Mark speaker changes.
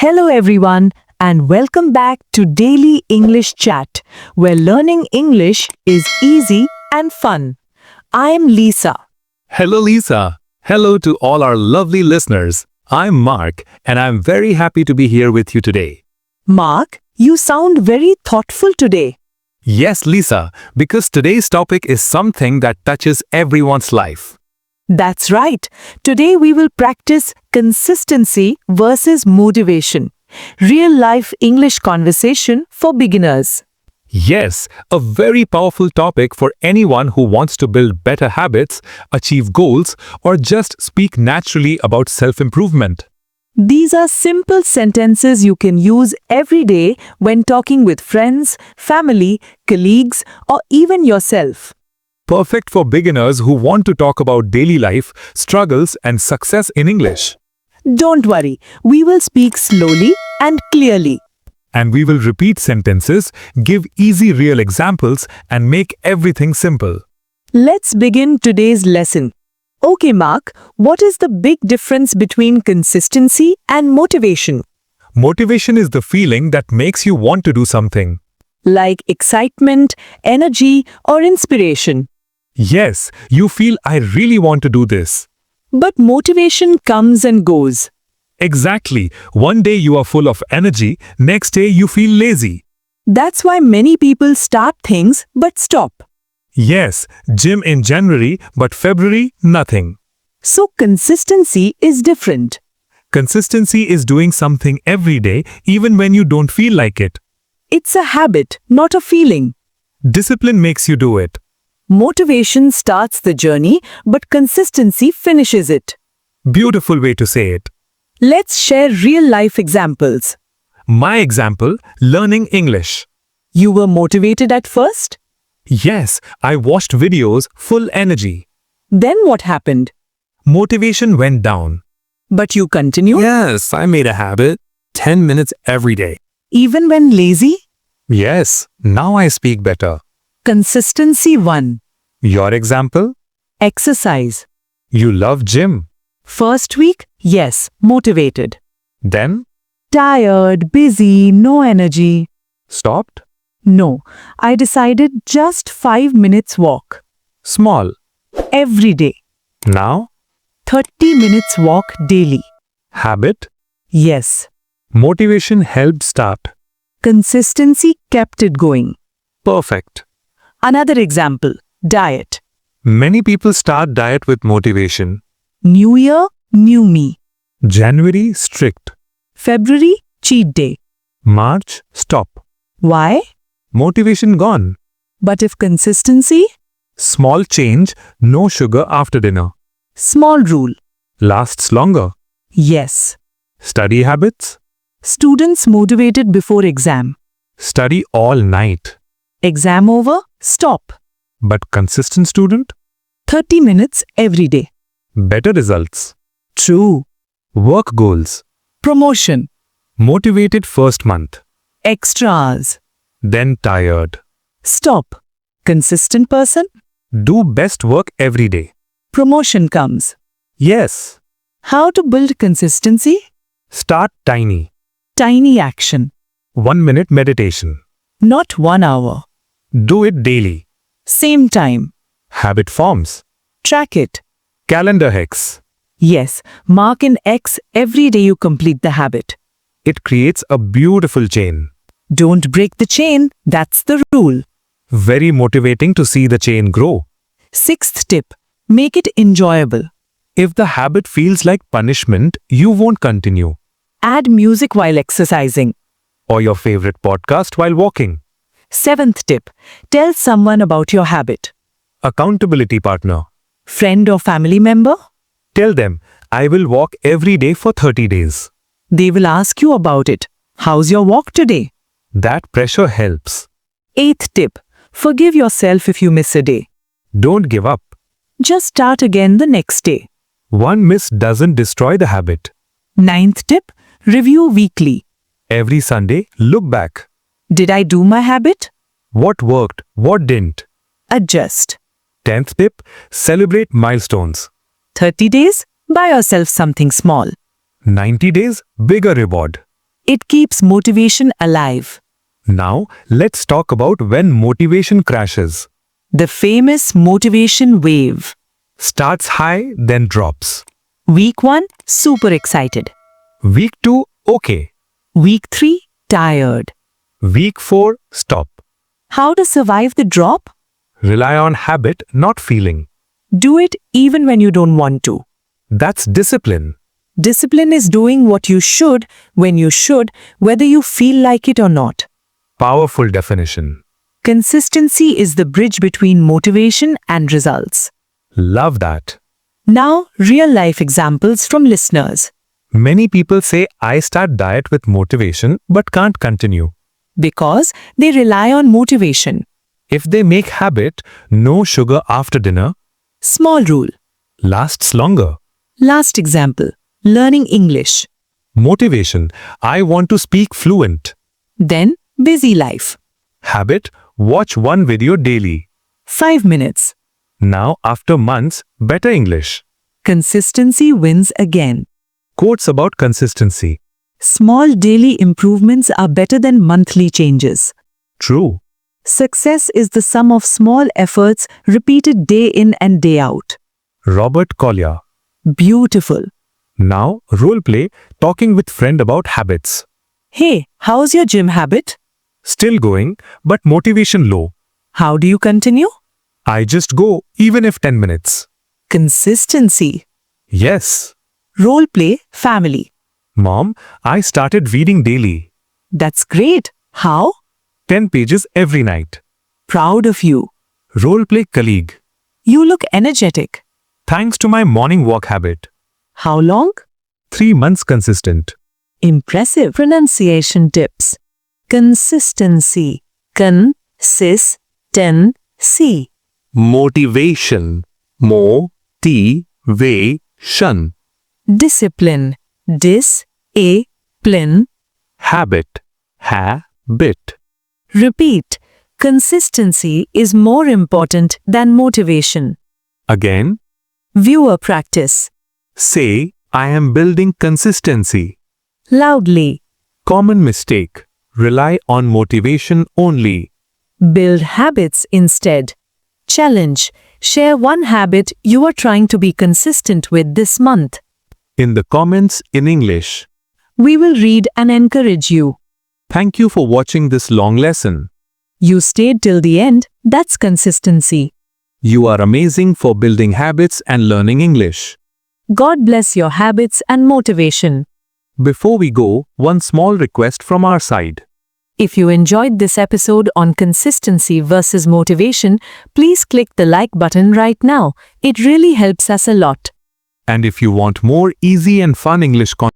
Speaker 1: Hello everyone and welcome back to Daily English Chat, where learning English is easy and fun. I am Lisa.
Speaker 2: Hello, Lisa. Hello to all our lovely listeners. I'm Mark, and I'm very happy to be here with you today.
Speaker 1: Mark, you sound very thoughtful today.
Speaker 2: Yes, Lisa, because today's topic is something that touches everyone's life.
Speaker 1: That's right. Today we will practice consistency versus motivation. Real life English conversation for beginners.
Speaker 2: Yes, a very powerful topic for anyone who wants to build better habits, achieve goals, or just speak naturally about self-improvement.
Speaker 1: These are simple sentences you can use every day when talking with friends, family, colleagues, or even yourself.
Speaker 2: Perfect for beginners who want to talk about daily life, struggles, and success in English.
Speaker 1: Don't worry, we will speak slowly and clearly.
Speaker 2: And we will repeat sentences, give easy real examples, and make everything simple.
Speaker 1: Let's begin today's lesson. Okay, Mark, what is the big difference between consistency and motivation?
Speaker 2: Motivation is the feeling that makes you want to do something.
Speaker 1: Like excitement, energy, or inspiration.
Speaker 2: Yes, you feel I really want to do this.
Speaker 1: But motivation comes and goes.
Speaker 2: Exactly. One day you are full of energy, next day you feel lazy.
Speaker 1: That's why many people start things but stop.
Speaker 2: Yes, gym in January, but February, nothing.
Speaker 1: So consistency is different.
Speaker 2: Consistency is doing something every day, even when you don't feel like it.
Speaker 1: It's a habit, not a feeling.
Speaker 2: Discipline makes you do it.
Speaker 1: Motivation starts the journey, but consistency finishes it.
Speaker 2: Beautiful way to say it.
Speaker 1: Let's share real-life examples.
Speaker 2: My example, learning English.
Speaker 1: You were motivated at first?
Speaker 2: Yes, I watched videos full energy.
Speaker 1: Then what happened?
Speaker 2: Motivation went down.
Speaker 1: But you continued?
Speaker 2: Yes, I made a habit. 10 minutes every day.
Speaker 1: Even when lazy?
Speaker 2: Yes, now I speak better.
Speaker 1: Consistency won.
Speaker 2: Your example?
Speaker 1: Exercise.
Speaker 2: You love gym.
Speaker 1: First week, yes, motivated.
Speaker 2: Then?
Speaker 1: Tired, busy, no energy.
Speaker 2: Stopped?
Speaker 1: No, I decided just 5 minutes walk.
Speaker 2: Small.
Speaker 1: Every day.
Speaker 2: Now?
Speaker 1: 30 minutes walk daily.
Speaker 2: Habit?
Speaker 1: Yes.
Speaker 2: Motivation helped start.
Speaker 1: Consistency kept it going.
Speaker 2: Perfect.
Speaker 1: Another example, diet.
Speaker 2: Many people start diet with motivation.
Speaker 1: New year, new me.
Speaker 2: January, strict.
Speaker 1: February, cheat day.
Speaker 2: March, stop.
Speaker 1: Why?
Speaker 2: Motivation gone.
Speaker 1: But if consistency?
Speaker 2: Small change, no sugar after dinner.
Speaker 1: Small rule.
Speaker 2: Lasts longer.
Speaker 1: Yes.
Speaker 2: Study habits?
Speaker 1: Students motivated before exam.
Speaker 2: Study all night.
Speaker 1: Exam over, stop.
Speaker 2: But consistent student?
Speaker 1: 30 minutes every day.
Speaker 2: Better results.
Speaker 1: True.
Speaker 2: Work goals.
Speaker 1: Promotion.
Speaker 2: Motivated first month.
Speaker 1: Extra hours.
Speaker 2: Then tired.
Speaker 1: Stop. Consistent person?
Speaker 2: Do best work every day.
Speaker 1: Promotion comes.
Speaker 2: Yes.
Speaker 1: How to build consistency?
Speaker 2: Start tiny.
Speaker 1: Tiny action.
Speaker 2: 1 minute meditation.
Speaker 1: Not 1 hour.
Speaker 2: Do it daily.
Speaker 1: Same time.
Speaker 2: Habit forms.
Speaker 1: Track it.
Speaker 2: Calendar hacks.
Speaker 1: Yes, mark in X every day you complete the habit.
Speaker 2: It creates a beautiful chain.
Speaker 1: Don't break the chain, that's the rule.
Speaker 2: Very motivating to see the chain grow.
Speaker 1: 6th tip, make it enjoyable.
Speaker 2: If the habit feels like punishment, you won't continue.
Speaker 1: Add music while exercising.
Speaker 2: Or your favorite podcast while walking.
Speaker 1: 7th tip, tell someone about your habit.
Speaker 2: Accountability partner.
Speaker 1: Friend or family member?
Speaker 2: Tell them, I will walk every day for 30 days.
Speaker 1: They will ask you about it. How's your walk today?
Speaker 2: That pressure helps.
Speaker 1: 8th tip, forgive yourself if you miss a day.
Speaker 2: Don't give up.
Speaker 1: Just start again the next day.
Speaker 2: One miss doesn't destroy the habit.
Speaker 1: 9th tip, review weekly.
Speaker 2: Every Sunday, look back.
Speaker 1: Did I do my habit?
Speaker 2: What worked? What didn't?
Speaker 1: Adjust.
Speaker 2: 10th tip, celebrate milestones.
Speaker 1: 30 days, buy yourself something small.
Speaker 2: 90 days, bigger reward.
Speaker 1: It keeps motivation alive.
Speaker 2: Now, let's talk about when motivation crashes.
Speaker 1: The famous motivation wave.
Speaker 2: Starts high, then drops.
Speaker 1: Week 1, super excited.
Speaker 2: Week 2, okay.
Speaker 1: Week 3, tired.
Speaker 2: Week 4, stop.
Speaker 1: How to survive the drop?
Speaker 2: Rely on habit, not feeling.
Speaker 1: Do it even when you don't want to.
Speaker 2: That's discipline.
Speaker 1: Discipline is doing what you should, when you should, whether you feel like it or not.
Speaker 2: Powerful definition.
Speaker 1: Consistency is the bridge between motivation and results.
Speaker 2: Love that.
Speaker 1: Now, real-life examples from listeners.
Speaker 2: Many people say I start diet with motivation but can't continue.
Speaker 1: Because they rely on motivation.
Speaker 2: If they make habit, no sugar after dinner,
Speaker 1: Small rule.
Speaker 2: lasts longer.
Speaker 1: Last example. Learning English.
Speaker 2: Motivation, I want to speak fluent.
Speaker 1: Then, busy life.
Speaker 2: Habit, watch one video daily.
Speaker 1: 5 minutes.
Speaker 2: Now, after months, better English.
Speaker 1: Consistency wins again.
Speaker 2: Quotes about consistency.
Speaker 1: Small daily improvements are better than monthly changes.
Speaker 2: True.
Speaker 1: Success is the sum of small efforts repeated day in and day out.
Speaker 2: Robert Collier.
Speaker 1: Beautiful.
Speaker 2: Now, role play, talking with friend about habits.
Speaker 1: Hey, how's your gym habit?
Speaker 2: Still going, but motivation low.
Speaker 1: How do you continue?
Speaker 2: I just go, even if 10 minutes.
Speaker 1: Consistency.
Speaker 2: Yes.
Speaker 1: Role play, family.
Speaker 2: Mom, I started reading daily.
Speaker 1: That's great. How?
Speaker 2: 10 pages every night.
Speaker 1: Proud of you.
Speaker 2: Role play colleague.
Speaker 1: You look energetic.
Speaker 2: Thanks to my morning walk habit.
Speaker 1: How long?
Speaker 2: 3 months consistent.
Speaker 1: Impressive pronunciation tips. Consistency. Con-sis-ten-C.
Speaker 2: Motivation. Mo-ti-ve-tion.
Speaker 1: Discipline. Dis-a-plin.
Speaker 2: Habit. Ha-bit.
Speaker 1: Repeat. Consistency is more important than motivation.
Speaker 2: Again,
Speaker 1: Viewer practice.
Speaker 2: say, I am building consistency.
Speaker 1: Loudly.
Speaker 2: Common mistake. Rely on motivation only.
Speaker 1: Build habits instead. Challenge. Share one habit you are trying to be consistent with this month.
Speaker 2: In the comments in English.
Speaker 1: We will read and encourage you.
Speaker 2: Thank you for watching this long lesson.
Speaker 1: You stayed till the end. That's consistency.
Speaker 2: You are amazing for building habits and learning English.
Speaker 1: God bless your habits and motivation.
Speaker 2: Before we go, one small request from our side.
Speaker 1: If you enjoyed this episode on consistency versus motivation, please click the like button right now. It really helps us a lot.
Speaker 2: And if you want more easy and fun English content,